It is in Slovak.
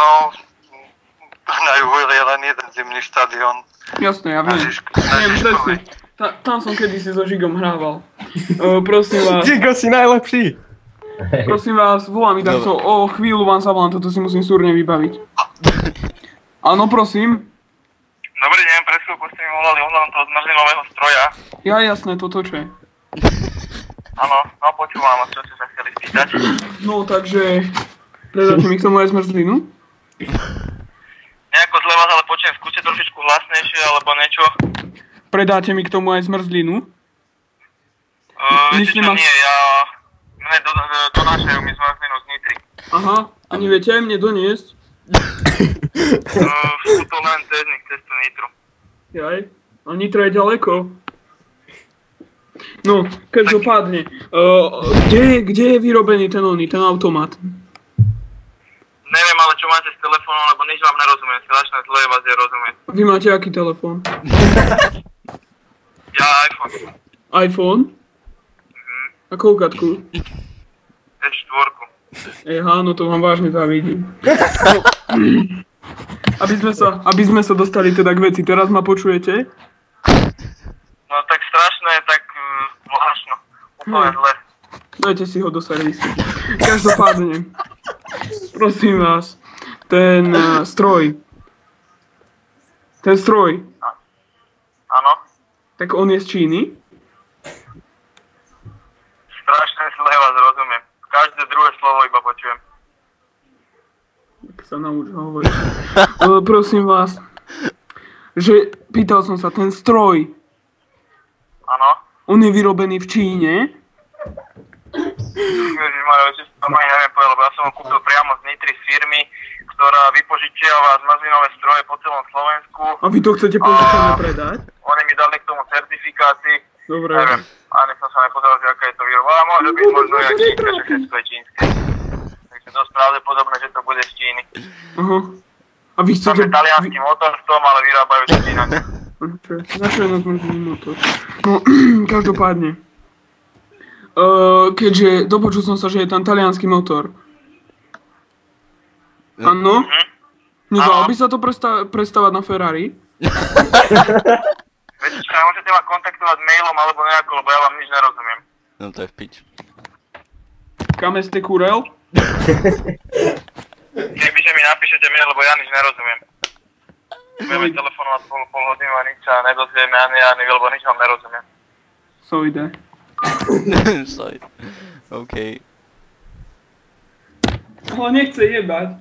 No, na juhu je len jeden zimný štadión. Jasné, ja viem. Viem, presne. Tam som kedysi so Žigom hrával. Prosím vás. Žigo si najlepší. Prosím vás, volám mi takto, o chvíľu vám zavolám, toto si musím súrne vybaviť. Áno, prosím. Dobrý deň, pred chvíľkou ste mi volali ohľadom toho zmrzlinového stroja. Ja, jasné, toto čo je. Áno, no počúvam, čo ste sa chceli spýtať. No, takže... Predáte mi k tomu aj zmrzlinu? Nejako zle vás, ale počujem, skúste trošičku hlasnejšie, alebo niečo. Predáte mi k tomu aj zmrzlinu? Viete čo, nie, mne donášajú mi zmrzlinu z Nitry. Aha, a neviete aj mne doniesť? Sú to len cez tú Nitru. Jaj, a Nitra je ďaleko. No, každopádne, kde je vyrobený ten automat? Neviem, ale čo máte s telefónom, lebo nič vám nerozumiem, strašne zle vás je rozumieť. Vy máte aký telefón? Ja iPhone. iPhone? A koľkatku? S4. No to vám vážne závidím. Aby sme sa dostali teda k veci, teraz ma počujete? No tak strašné, tak zvláštno. Úplne zle. Dajte si ho do servisu. Každopádne, prosím vás, ten stroj. Áno? Tak on je z Číny? Strašne zle vás rozumiem. Každé druhé slovo iba počujem. Tak sa nauč hovoriť. Prosím vás, že pýtal som sa, ten stroj. Áno? On je vyrobený v Číne? Ježišmarja, to ma neviem povedať, lebo ja som ho kúpil priamo z Nitry z firmy, ktorá vypožičiava zmrzlinové stroje po celom Slovensku. A vy to chcete požičané predať? Oni mi dali k tomu certifikáty. Dobre. Neviem, ani som sa nepozeral, že aká je to výroba, ale môže byť možno aj čínska, že všetko je čínske. Takže dosť pravdepodobné, že to bude z Číny. Aha. A vy chcete... Tam je taliansky motor v tom, ale vyrábajú to Číňania. Na čo je na zmrzliny motor? No, každopádne. Keďže dopočul som sa, že je tam taliansky motor. Áno? Nedalo by sa to prestavať na Ferrari? Viete čo, môžete ma kontaktovať mailom alebo nejako, lebo ja vám nič nerozumiem. No to je v pič. Kame ste kurel? Kebyže mi napíšete mail, lebo ja nič nerozumiem. Budeme telefonovať pol hodinu a nič sa nedozvieme ani lebo nič vám nerozumiem. Sojde. Sojde. OK. Ale nechce jebať.